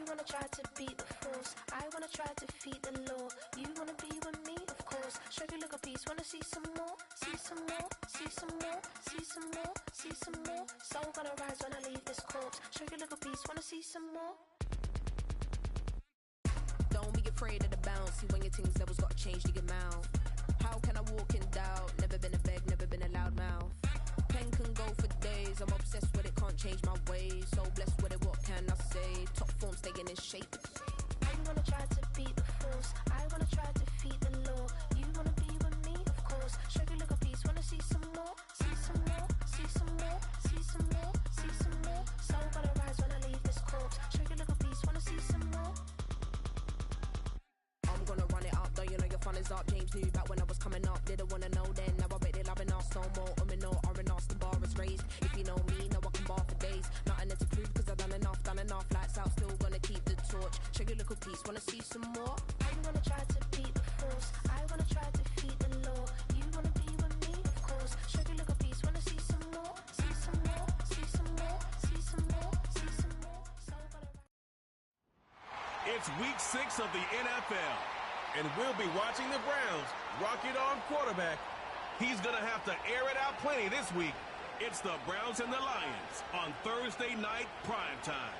wanna try to beat the force, I wanna try to defeat the law. You wanna be with me, of course. Show you look a piece, wanna see some more, see some more, see some more, see some more, see some more. Soul gonna rise when I leave this corpse. Show you look a piece, wanna see some more. Don't be afraid of the bounce. See when your things levels got changed to your mouth. How can I walk in doubt? Never been a beg, never been a loud mouth. Pen can go for days. I'm obsessed with it, can't change my ways. So blessed with it, what can I say? Top form staying in shape. I wanna try to beat the force, I wanna try to defeat the law. You wanna be with me, of course. Show you look a piece, wanna see some more, see some more, see some more, see some more, see some more. Soul gonna rise when I leave this corpse. Show you look a piece, wanna see some more. I'm gonna run it up, though you know your fun is up. James knew back when I was coming up, didn't wanna know then. Now I bet they're loving us no more. No, R&R's the bar is raised. If you know me, now I can bar for days. Nothing to prove cause I've done enough. Lights out, still gonna keep the torch. Show you little piece, wanna see some more? I wanna try to beat the force, I wanna try to defeat the law. You wanna be with me, of course. Show you little piece, wanna see some more, see some more, see some more, see some more, see some more. It's week 6 of the NFL, and we'll be watching the Browns rock it on quarterback. He's going to have to air it out plenty this week. It's the Browns and the Lions on Thursday night primetime.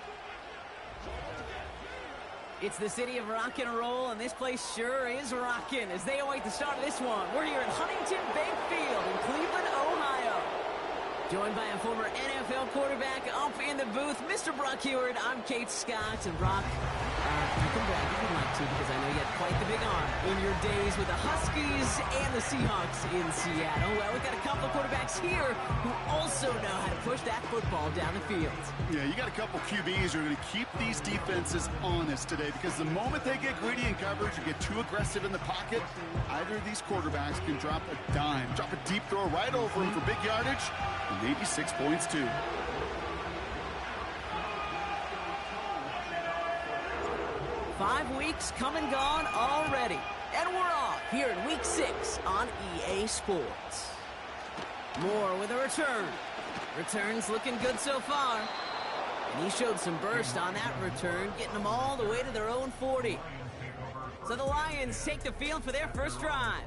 It's the city of rock and roll, and this place sure is rocking as they await the start of this one. We're here at Huntington Bank Field in Cleveland, Ohio. Joined by a former NFL quarterback up in the booth, Mr. Brock Huard. I'm Kate Scott, and Brock, you can brag if you'd like to, because I know you had quite the big arm in your days with the Huskies and the Seahawks in Seattle. Well, we've got a couple of quarterbacks here who also know how to push that football down the field. Yeah, you got a couple QBs who are going to keep these defenses honest today, because the moment they get greedy in coverage or get too aggressive in the pocket, either of these quarterbacks can drop a dime, drop a deep throw right over him for big yardage, and maybe 6 points too. Five weeks come and gone already, and we're off here in Week 6 on EA Sports. Moore with a return. Return's looking good so far. And he showed some burst on that return, getting them all the way to their own 40. So the Lions take the field for their first drive.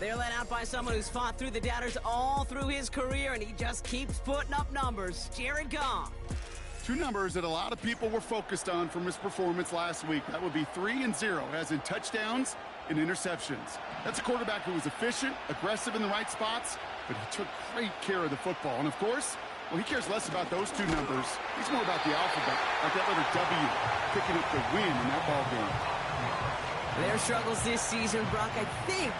They're led out by someone who's fought through the doubters all through his career, and he just keeps putting up numbers. Jared Goff. Two numbers that a lot of people were focused on from his performance last week. That would be 3 and 0, as in touchdowns and interceptions. That's a quarterback who was efficient, aggressive in the right spots, but he took great care of the football. And of course, well, he cares less about those two numbers. He's more about the alphabet, like that letter W, picking up the win in that ball game. Their struggles this season, Brock, I think,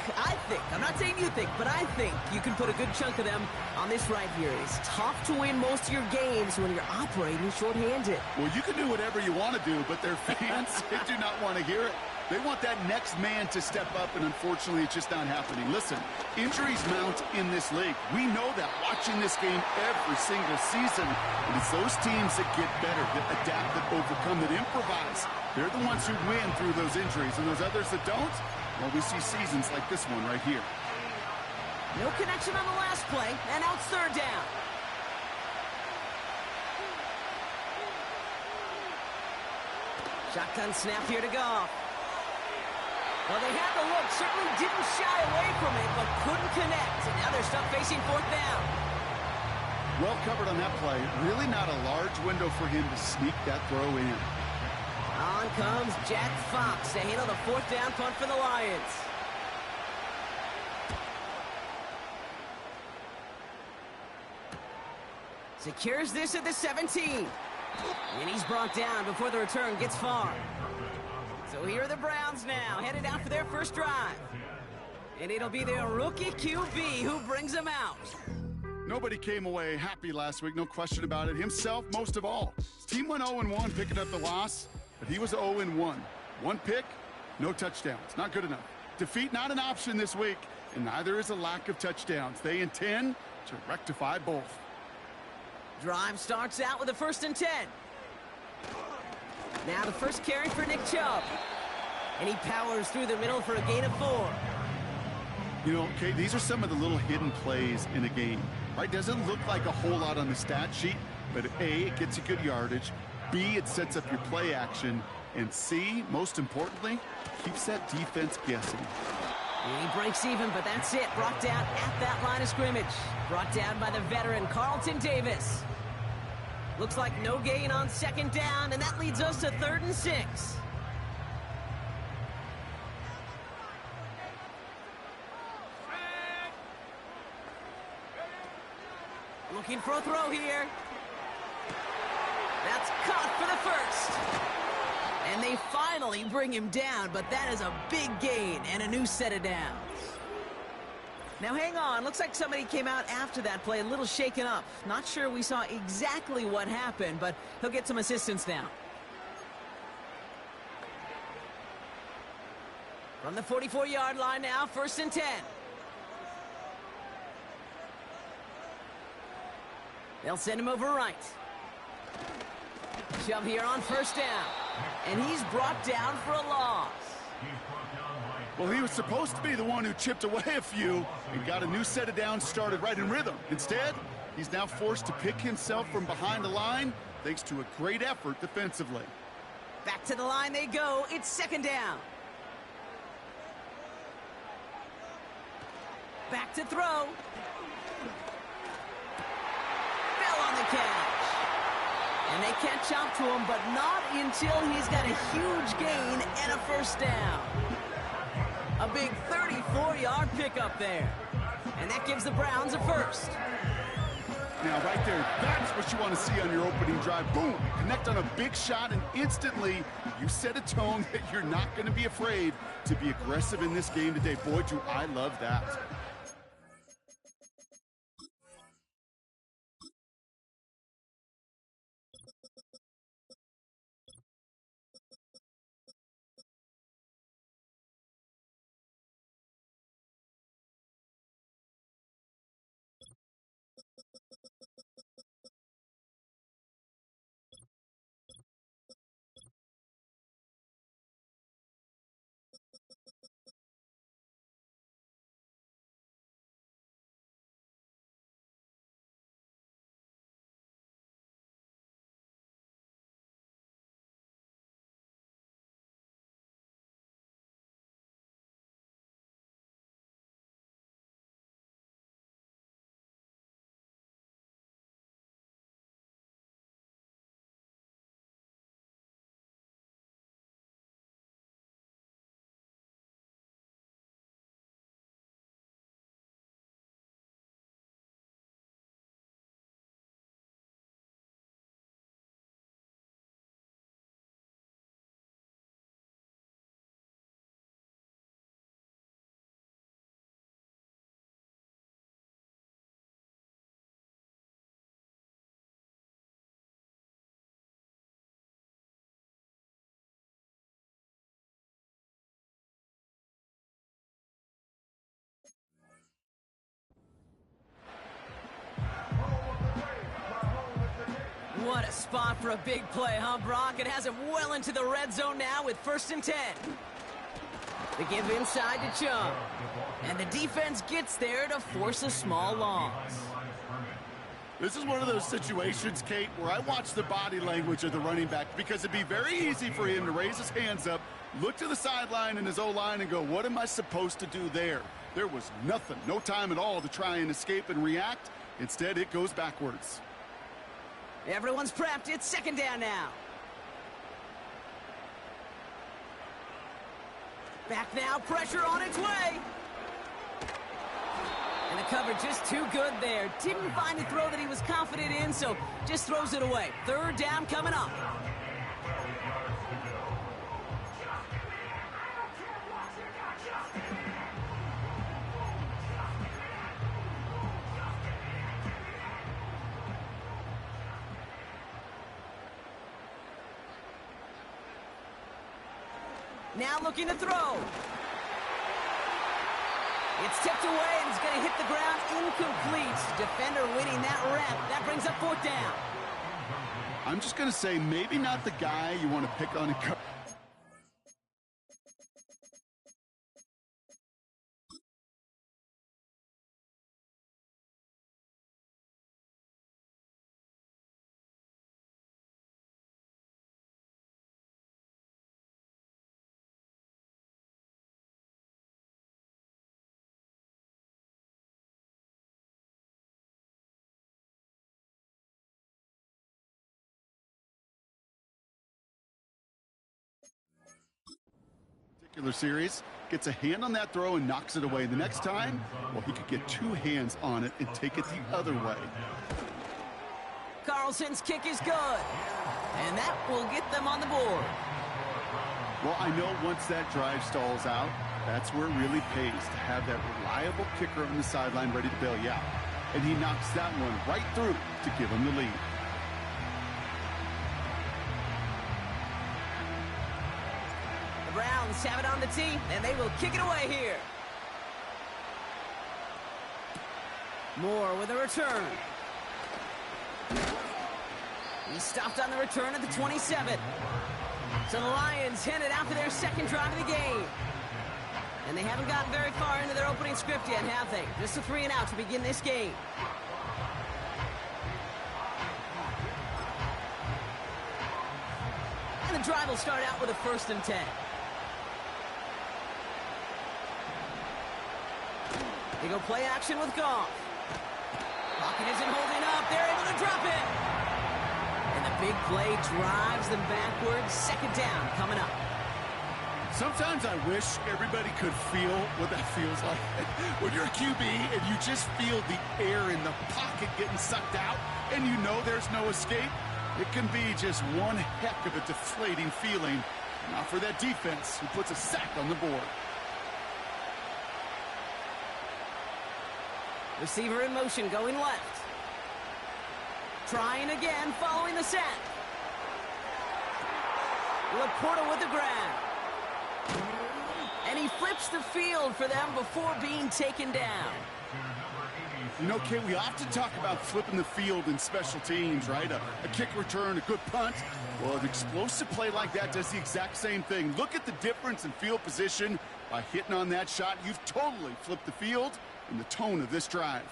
I'm not saying you think, but I think you can put a good chunk of them on this right here. It's tough to win most of your games when you're operating shorthanded. Well, you can do whatever you want to do, but their fans, they do not want to hear it. They want that next man to step up, and unfortunately, it's just not happening. Listen, injuries mount in this league. We know that watching this game every single season. And it's those teams that get better, that adapt, that overcome, that improvise. They're the ones who win through those injuries, and those others that don't, well, we see seasons like this one right here. No connection on the last play, and now it's third down. Shotgun snap here to Goff. Well, they had the look, certainly didn't shy away from it, but couldn't connect. And now they're stuck facing fourth down. Well covered on that play. Really not a large window for him to sneak that throw in. On comes Jack Fox to handle the fourth down punt for the Lions. Secures this at the 17. And he's brought down before the return gets far. So here are the Browns now, headed out for their first drive. And it'll be their rookie QB who brings them out. Nobody came away happy last week, no question about it. Himself, most of all. His team went 0-1, picking up the loss, but he was 0-1. One pick, no touchdowns. Not good enough. Defeat not an option this week, and neither is a lack of touchdowns. They intend to rectify both. Drive starts out with a 1st and 10. Now the first carry for Nick Chubb. And he powers through the middle for a gain of 4. You know, okay, these are some of the little hidden plays in a game, right? Doesn't look like a whole lot on the stat sheet, but A, it gets you good yardage. B, it sets up your play action. And C, most importantly, keeps that defense guessing. He breaks even, but that's it. Brought down at that line of scrimmage. Brought down by the veteran, Carlton Davis. Looks like no gain on second down, and that leads us to 3rd and 6. Looking for a throw here. That's caught for the first. And they finally bring him down, but that is a big gain and a new set of downs. Now hang on, looks like somebody came out after that play a little shaken up. Not sure we saw exactly what happened, but he'll get some assistance now. From the 44-yard line now, 1st and 10. They'll send him over right. Shove here on 1st down. And he's brought down for a loss. Well, he was supposed to be the one who chipped away a few and got a new set of downs started right in rhythm. Instead, he's now forced to pick himself from behind the line thanks to a great effort defensively. Back to the line they go. It's 2nd down. Back to throw. Fell on the catch. And they catch up to him, but not until he's got a huge gain and a 1st down. A big 34-yard pickup there. And that gives the Browns a 1st. Now, right there, that's what you want to see on your opening drive. Boom! Connect on a big shot, and instantly you set a tone that you're not going to be afraid to be aggressive in this game today. Boy, do I love that. What a spot for a big play, huh, Brock? It has him well into the red zone now with 1st and 10. They give inside to Chung. And the defense gets there to force a small loss. This is one of those situations, Kate, where I watch the body language of the running back because it'd be very easy for him to raise his hands up, look to the sideline in his O-line and go, what am I supposed to do there? There was nothing, no time at all to try and escape and react. Instead, it goes backwards. Everyone's prepped. It's 2nd down now. Back now, pressure on its way. And the coverage just too good there. Didn't find a throw that he was confident in, so just throws it away. 3rd down coming up. Now looking to throw. It's tipped away and it's going to hit the ground incomplete. Defender winning that rep. That brings up 4th down. I'm just going to say maybe not the guy you want to pick on and cover. Series, gets a hand on that throw and knocks it away. The next time, well, he could get two hands on it and take it the other way. Carlson's kick is good. And that will get them on the board. Well, I know once that drive stalls out, that's where it really pays to have that reliable kicker on the sideline ready to bail you out. And he knocks that one right through to give him the lead. The Browns have it on the tee, and they will kick it away here. Moore with a return. He stopped on the return at the 27. So the Lions headed out for their second drive of the game. And they haven't gotten very far into their opening script yet, have they? Just a 3-and-out to begin this game. And the drive will start out with a 1st and 10. They go play action with Goff. Pocket isn't holding up. They're able to drop it. And the big play drives them backwards. 2nd down coming up. Sometimes I wish everybody could feel what that feels like. When you're a QB and you just feel the air in the pocket getting sucked out and you know there's no escape, it can be just one heck of a deflating feeling. Not for that defense who puts a sack on the board. Receiver in motion going left. Trying again following the sack. Laporta with the grab. And he flips the field for them before being taken down. You know, Kay, we often talk about flipping the field in special teams, right? A kick return, a good punt. Well, an explosive play like that does the exact same thing. Look at the difference in field position. By hitting on that shot, you've totally flipped the field and the tone of this drive.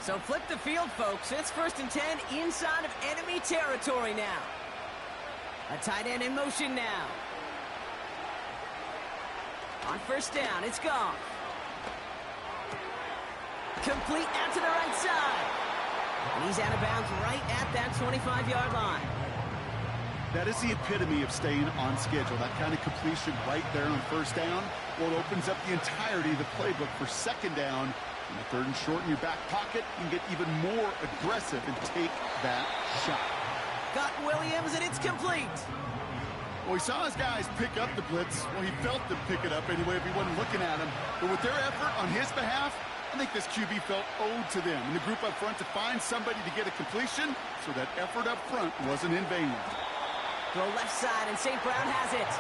So flip the field, folks. It's 1st and 10 inside of enemy territory now. A tight end in motion now. On 1st down, it's Goff. Complete out to the right side. And he's out of bounds right at that 25-yard line. That is the epitome of staying on schedule. That kind of completion right there on 1st down. Well, it opens up the entirety of the playbook for 2nd down. In the 3rd and short in your back pocket, you can get even more aggressive and take that shot. Got Williams, and it's complete. Well, he saw his guys pick up the blitz. Well, he felt them pick it up anyway if he wasn't looking at him. But with their effort on his behalf, I think this QB felt owed to them and the group up front to find somebody to get a completion, so that effort up front wasn't in vain. Throw left side, and St. Brown has it.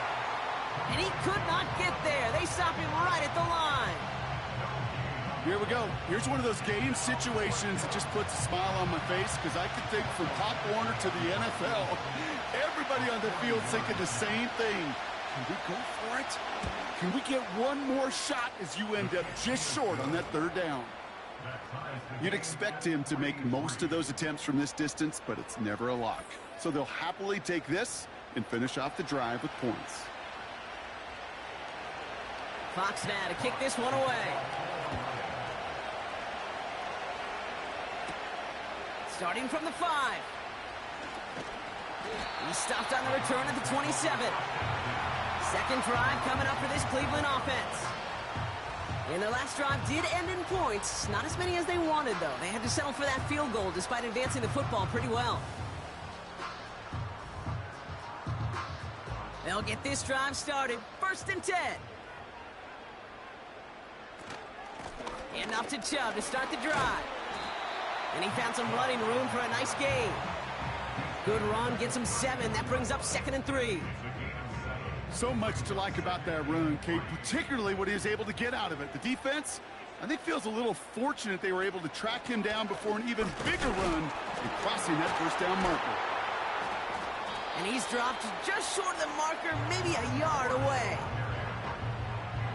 And he could not get there. They stop him right at the line. Here we go. Here's one of those game situations that just puts a smile on my face, because I can think from Pop Warner to the NFL, everybody on the field thinking the same thing. Can we go for it? Can we get one more shot as you end up just short on that 3rd down? You'd expect him to make most of those attempts from this distance, but it's never a lock. So they'll happily take this and finish off the drive with points. Fox now to kick this one away. Starting from the 5. He stopped on the return at the 27. 2nd drive coming up for this Cleveland offense. And their last drive did end in points. Not as many as they wanted, though. They had to settle for that field goal despite advancing the football pretty well. They'll get this drive started. 1st and 10. And up to Chubb to start the drive. And he found some running room for a nice gain. Good run, gets him 7. That brings up 2nd and 3. So much to like about that run, Kate, particularly what he was able to get out of it. The defense, I think, feels a little fortunate they were able to track him down before an even bigger run and crossing that 1st down marker. And he's dropped just short of the marker, maybe a yard away.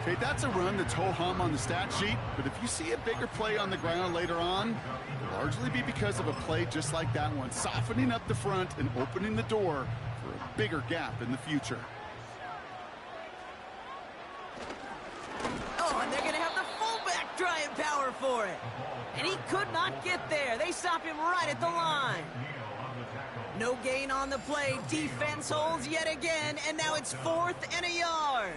Okay, that's a run that's ho-hum on the stat sheet, but if you see a bigger play on the ground later on, it'll largely be because of a play just like that one, softening up the front and opening the door for a bigger gap in the future. Oh, and they're going to have the fullback trying power for it. And he could not get there. They stop him right at the line. No gain on the play. Defense holds yet again, and now it's 4th and a yard.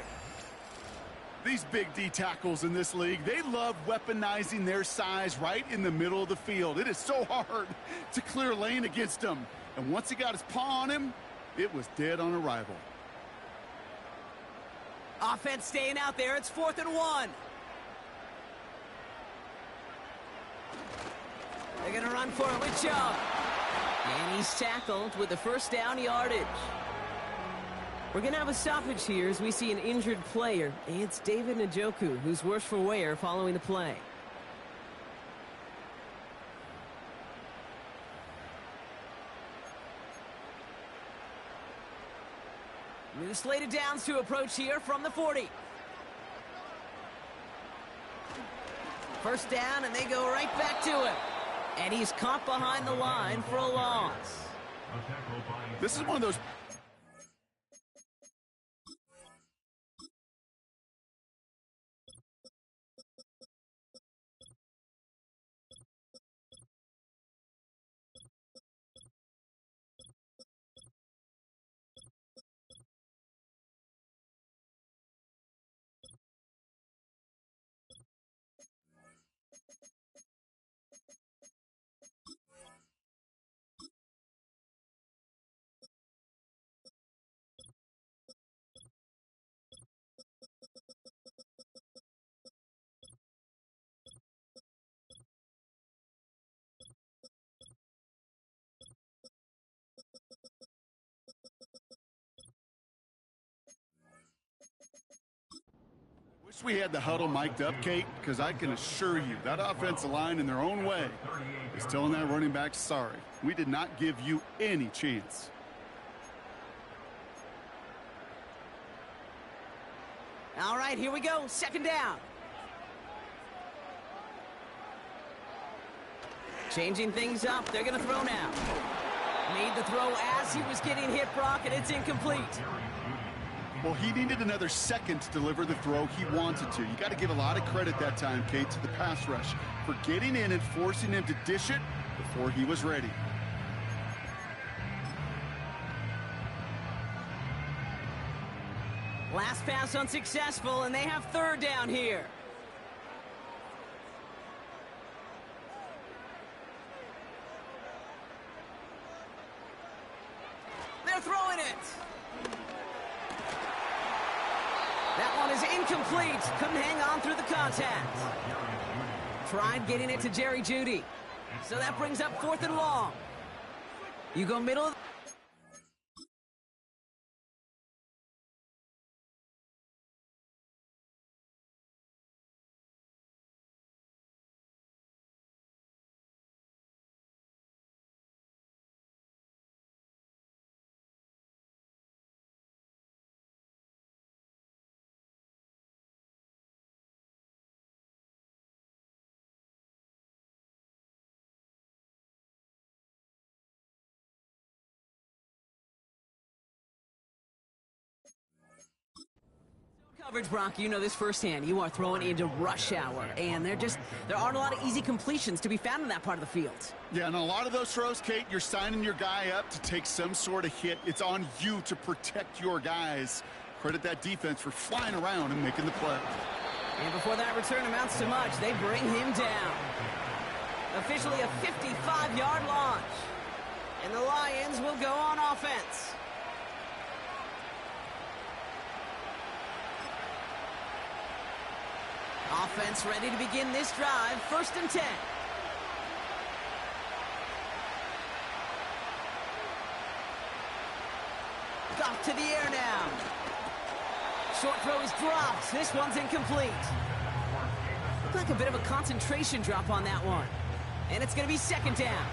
These big D tackles in this league, they love weaponizing their size right in the middle of the field. It is so hard to clear lane against him. And once he got his paw on him, it was dead on arrival. Offense staying out there. It's 4th and 1. They're going to run for it with Chubb. And he's tackled with the first down yardage. We're going to have a stoppage here as we see an injured player. It's David Njoku, who's worse for wear following the play. With the slated downs to approach here from the 40. First down, and they go right back to him. And he's caught behind the line for a loss. This is one of those... Wish we had the huddle mic'd up, Kate, because I can assure you that offensive line in their own way is telling that running back, sorry, we did not give you any chance. All right, here we go. Second down. Changing things up. They're going to throw now. Made the throw as he was getting hit, Brock, and it's incomplete. Well, he needed another second to deliver the throw he wanted to. You got to give a lot of credit that time, Kate, to the pass rush for getting in and forcing him to dish it before he was ready. Last pass unsuccessful, and they have third down here. They're throwing it. That one is incomplete. Couldn't hang on through the contact. Tried getting it to Jerry Jeudy. So that brings up 4th and long. You go middle of coverage, Brock. You know this firsthand. You are throwing into rush hour, and there aren't a lot of easy completions to be found in that part of the field. Yeah, and a lot of those throws, Kate, you're signing your guy up to take some sort of hit. It's on you to protect your guys. Credit that defense for flying around and making the play. And before that return amounts to much, they bring him down. Officially a 55-yard launch. And the Lions will go on offense. Offense ready to begin this drive. 1st and 10. Off to the air now. Short throw is dropped. This one's incomplete. Looked like a bit of a concentration drop on that one. And it's going to be 2nd down.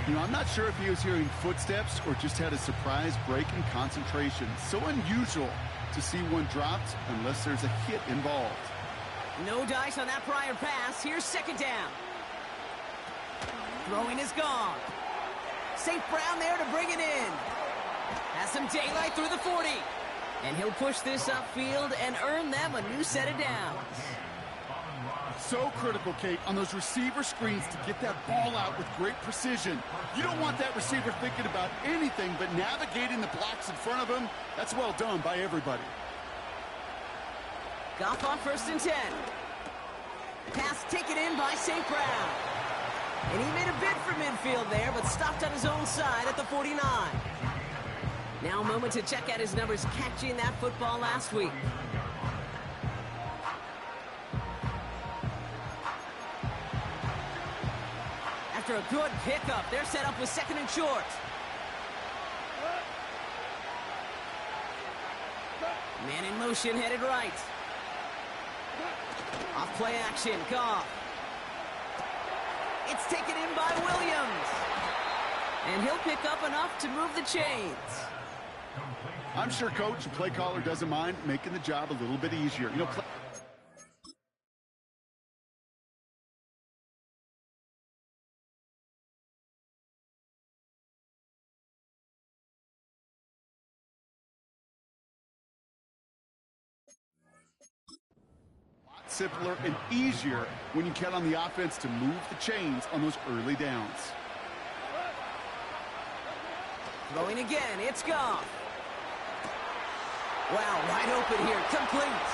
You know, I'm not sure if he was hearing footsteps or just had a surprise break in concentration. So unusual to see one dropped unless there's a hit involved. No dice on that prior pass. Here's 2nd down. Throwing is gone. St. Brown there to bring it in. Has some daylight through the 40. And he'll push this upfield and earn them a new set of downs. So critical, Kate, on those receiver screens to get that ball out with great precision. You don't want that receiver thinking about anything but navigating the blocks in front of him. That's well done by everybody. Goff on 1st and 10. Pass taken in by St. Brown. And he made a bid for midfield there, but stopped on his own side at the 49. Now a moment to check out his numbers catching that football last week. After a good pickup, they're set up with 2nd and short. Man in motion, headed right. Off play action, Goff. It's taken in by Williams. And he'll pick up enough to move the chains. I'm sure coach and play caller doesn't mind making the job a little bit easier. You know, simpler and easier when you count on the offense to move the chains on those early downs. Throwing again, it's Goff. Wow, wide open here, complete.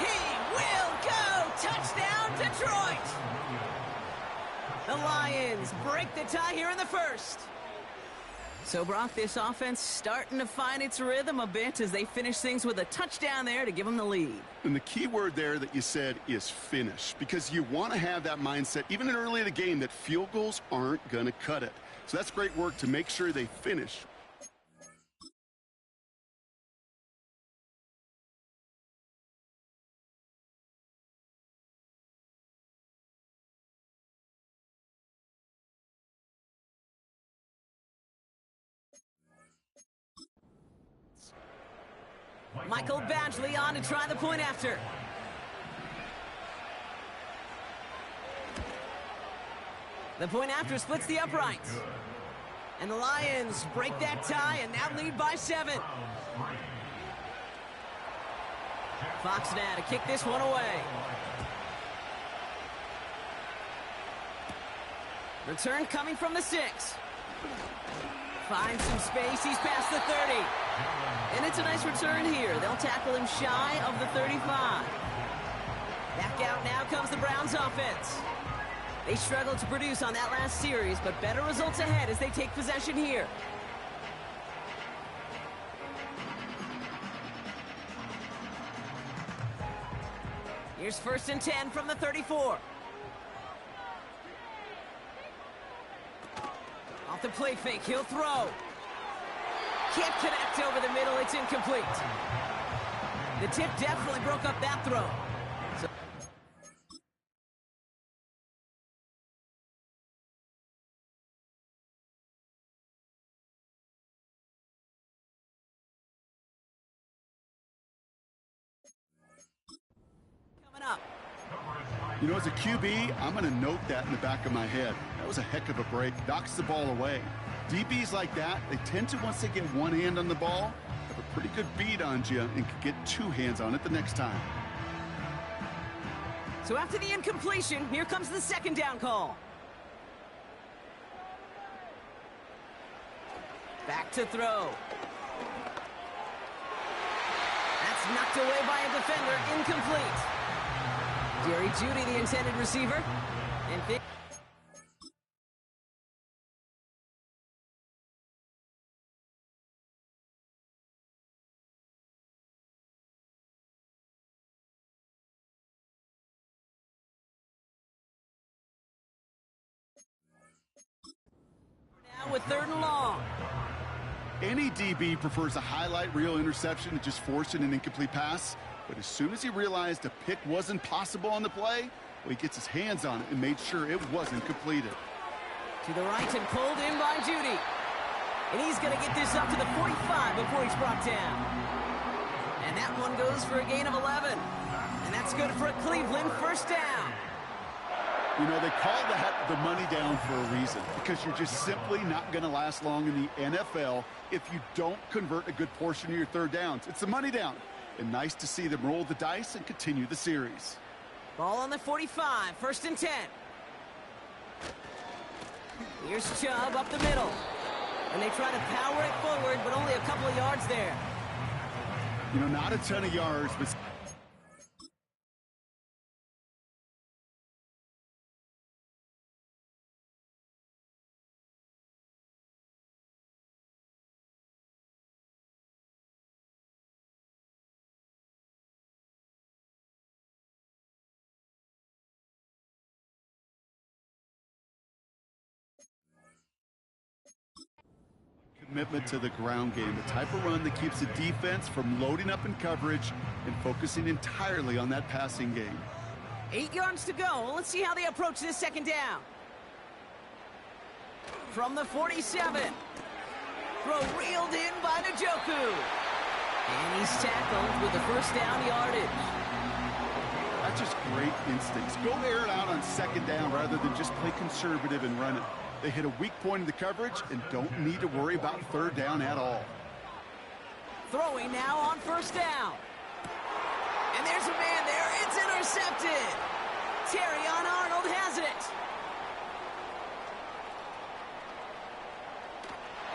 He will go! Touchdown, Detroit! The Lions break the tie here in the first. So, Brock, this offense starting to find its rhythm a bit as they finish things with a touchdown there to give them the lead. And the key word there that you said is finish, because you want to have that mindset, even early in the game, that field goals aren't going to cut it. So that's great work to make sure they finish. Michael Badgley on to try the point after. The point after splits the uprights. And the Lions break that tie and now lead by 7. Fox now to kick this one away. Return coming from the 6. Finds some space, he's past the 30. And it's a nice return here. They'll tackle him shy of the 35. Back out now comes the Browns offense. They struggled to produce on that last series, but better results ahead as they take possession here. Here's 1st and 10 from the 34. Off the play fake, he'll throw. Can't connect over the middle, it's incomplete. The tip definitely broke up that throw. So coming up. You know, as a QB, I'm going to note that in the back of my head. That was a heck of a break. Knocks the ball away. DBs like that, they tend to, once they get one hand on the ball, have a pretty good beat on you and can get 2 hands on it the next time. So after the incompletion, here comes the 2nd down call. Back to throw. That's knocked away by a defender, incomplete. Jerry Jeudy, the intended receiver. And now with 3rd and long. Any DB prefers a highlight reel interception to just forcing an incomplete pass. But as soon as he realized a pick wasn't possible on the play, well, he gets his hands on it and made sure it wasn't completed. To the right and pulled in by Jeudy. And he's going to get this up to the 45 before he's brought down. And that one goes for a gain of 11. And that's good for a Cleveland 1st down. You know, they call that the money down for a reason, because you're just simply not going to last long in the NFL if you don't convert a good portion of your 3rd downs. It's the money down. And nice to see them roll the dice and continue the series. Ball on the 45, 1st and 10. Here's Chubb up the middle. And they try to power it forward, but only a couple of yards there. You know, not a ton of yards, but... commitment to the ground game, the type of run that keeps the defense from loading up in coverage and focusing entirely on that passing game. 8 yards to go. Let's see how they approach this 2nd down. From the 47. Throw reeled in by Njoku. And he's tackled with the 1st down yardage. That's just great instincts. Go air it out on 2nd down rather than just play conservative and run it. They hit a weak point in the coverage and don't need to worry about 3rd down at all. Throwing now on 1st down. And there's a man there. It's intercepted. Terrion Arnold has it.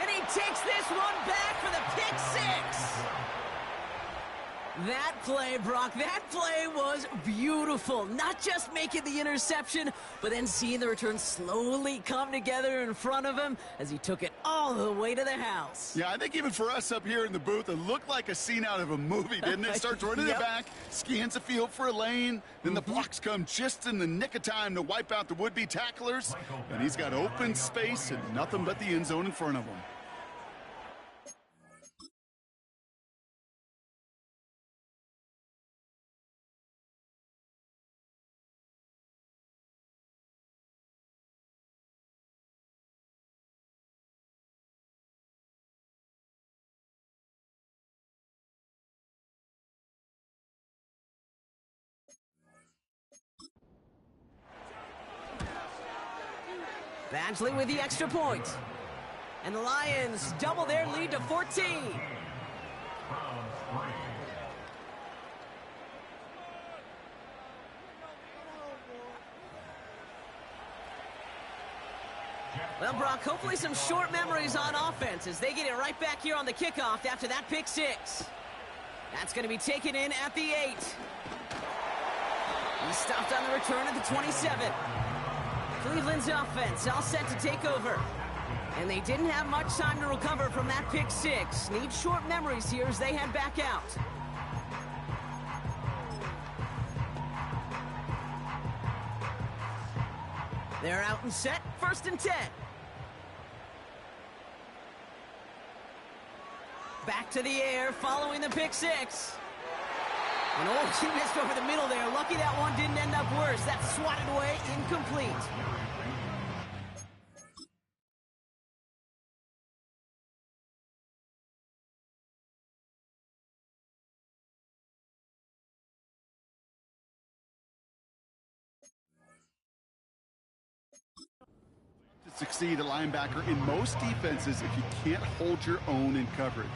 And he takes this one back for the pick 6. That play, Brock, that play was beautiful. Not just making the interception, but then seeing the return slowly come together in front of him as he took it all the way to the house. Yeah, I think even for us up here in the booth, it looked like a scene out of a movie, didn't it? Starts running Yep. the back, scans the field for a lane, then the blocks come just in the nick of time to wipe out the would-be tacklers, and he's got open space and nothing but the end zone in front of him. Badgley with the extra point. And the Lions double their lead to 14. Well, Brock, hopefully some short memories on offense as they get it right back here on the kickoff after that pick 6. That's going to be taken in at the 8. He stopped on the return at the 27. Cleveland's offense all set to take over. And they didn't have much time to recover from that pick 6. Need short memories here as they head back out. They're out and set, 1st and 10. Back to the air following the pick 6. And he missed over the middle there. Lucky that one didn't end up worse. That's swatted away, incomplete. To succeed at linebacker in most defenses if you can't hold your own in coverage.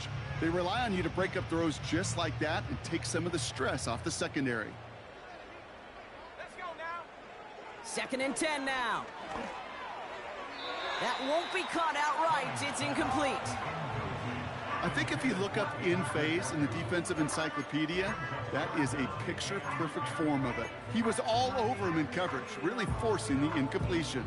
They rely on you to break up throws just like that and take some of the stress off the secondary. Let's go now. 2nd and 10 now. That won't be caught outright. It's incomplete. I think if you look up in phase in the defensive encyclopedia, that is a picture-perfect form of it. He was all over him in coverage, really forcing the incompletion.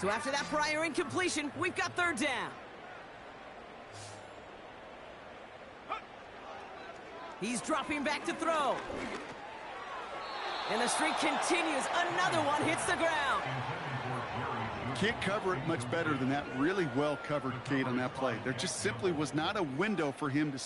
So after that prior incompletion, we've got 3rd down. He's dropping back to throw. And the streak continues. Another one hits the ground. Can't cover it much better than that really well covered Kate on that play. There just simply was not a window for him to...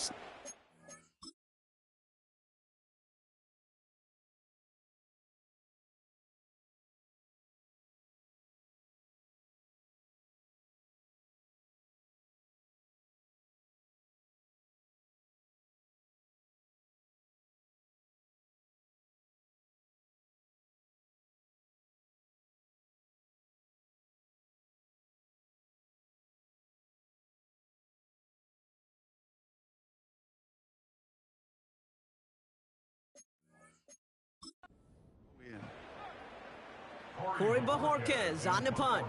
Corey Bajorquez on the punt.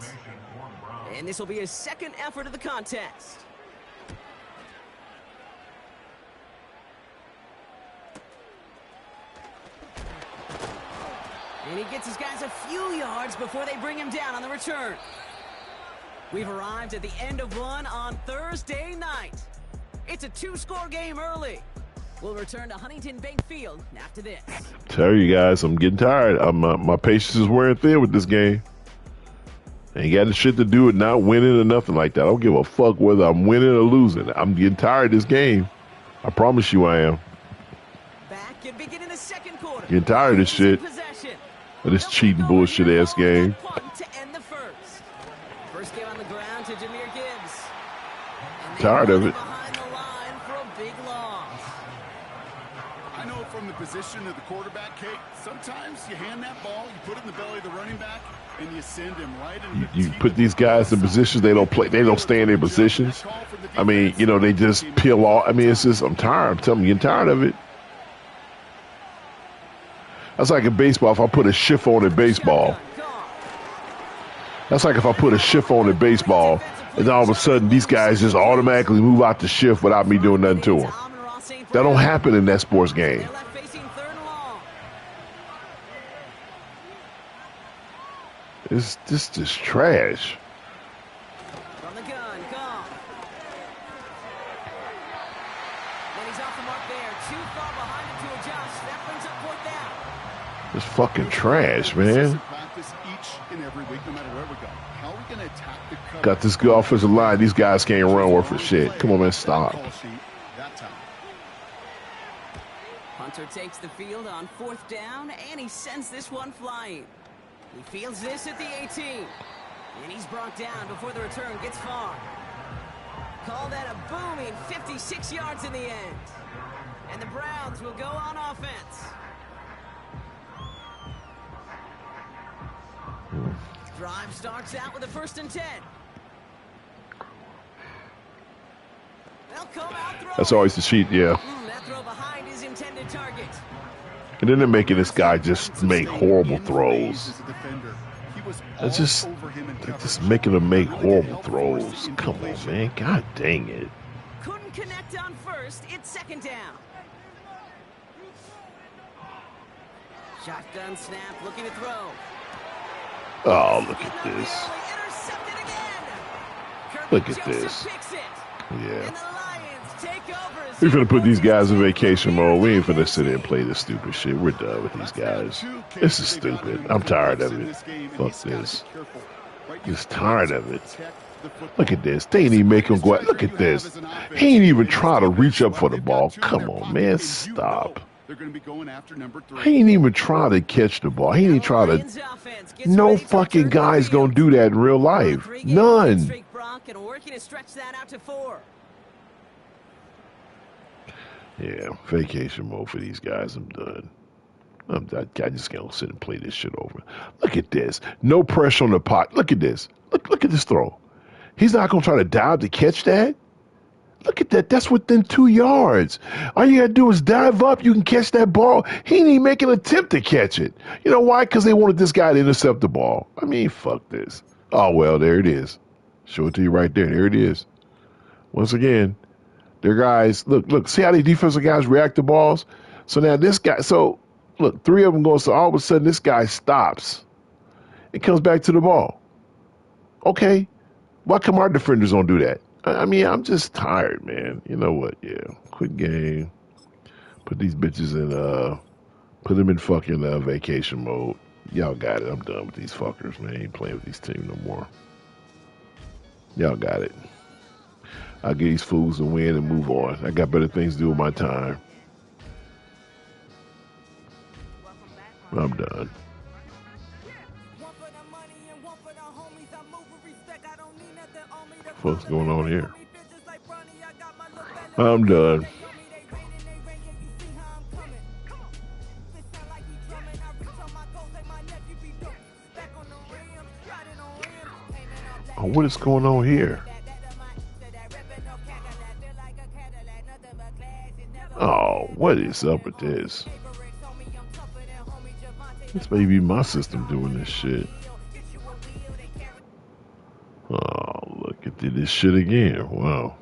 And this will be his second effort of the contest. And he gets his guys a few yards before they bring him down on the return. We've arrived at the end of one on Thursday night. It's a 2-score game early. We'll return to Huntington Bank Field after this. Tell you guys, I'm getting tired. My patience is wearing thin with this game. Ain't got the shit to do with not winning or nothing like that. I don't give a fuck whether I'm winning or losing. I'm getting tired of this game. I promise you I am. Back and begin in the second quarter. Getting tired of this shit. Of this cheating bullshit ass game. To end the first. First game on the ground to Jahmyr Gibbs. Tired of it. Behind the line for a big loss. I know from the position of the quarterback, Kate, sometimes you hand that ball, you put it in the belly of the running back, and you send him right into the You put these guys in positions they don't play, they don't stay in their positions. I mean, you know, they just peel off. I mean, it's just, I'm tired. I'm telling you, I'm tired of it. That's like in baseball, if I put a shift on in baseball. That's like if I put a shift on in baseball, and then all of a sudden these guys just automatically move out the shift without me doing nothing to them. That don't happen in that sports game. It's just trash. From the gun, gone. When he's off the mark there, too far behind him to adjust. That brings up fourth down. It's fucking trash, man. Got this good offensive line. These guys can't run worth a shit. Come on, man, stop. Hunter takes the field on fourth down, and he sends this one flying. He fields this at the 18. And he's brought down before the return gets far. Call that a booming 56 yards in the end. And the Browns will go on offense. Drive starts out with a 1st and 10. They'll come out throwing. That's always the cheat, yeah. That throw behind his intended target. And then they're making this guy just make horrible throws. It's just, they're just making him make horrible throws. Come on, man. God dang it. Couldn't connect on first. It's 2nd down. Shotgun snap, looking to throw. Oh, look at this. Look at this. Yeah. We're finna put these guys in vacation mode. We ain't finna sit there and play this stupid shit. We're done with these guys. This is stupid. I'm tired of it. Fuck this. Just tired of it. Look at this. They ain't even make him go out. Look at this. He ain't even try to reach up for the ball. Come on, man. Stop. He ain't even try to catch the ball. He ain't try to. No fucking guy's gonna do that in real life. None. Yeah, vacation mode for these guys. I'm done. I just can't sit and play this shit over. Look at this. No pressure on the pot. Look at this. Look at this throw. He's not going to try to dive to catch that. Look at that. That's within 2 yards. All you got to do is dive up. You can catch that ball. He didn't even make an attempt to catch it. You know why? Because they wanted this guy to intercept the ball. I mean, fuck this. Oh, well, there it is. Show it to you right there. There it is. Once again, their guys, look, see how the defensive guys react to balls? So now this guy, so look, 3 of them go, so all of a sudden this guy stops. It comes back to the ball. Okay, why come our defenders don't do that? I mean, I'm just tired, man. You know what? Yeah, quick game. Put these bitches in, put them in fucking vacation mode. Y'all got it. I'm done with these fuckers, man. Ain't playing with these teams no more. Y'all got it. I'll give these fools a win and move on. I got better things to do with my time. I'm done. What's going on here? I'm done. Oh, what is going on here? Oh, what is up with this? This may be my system doing this shit. Oh, look at this shit again. Wow.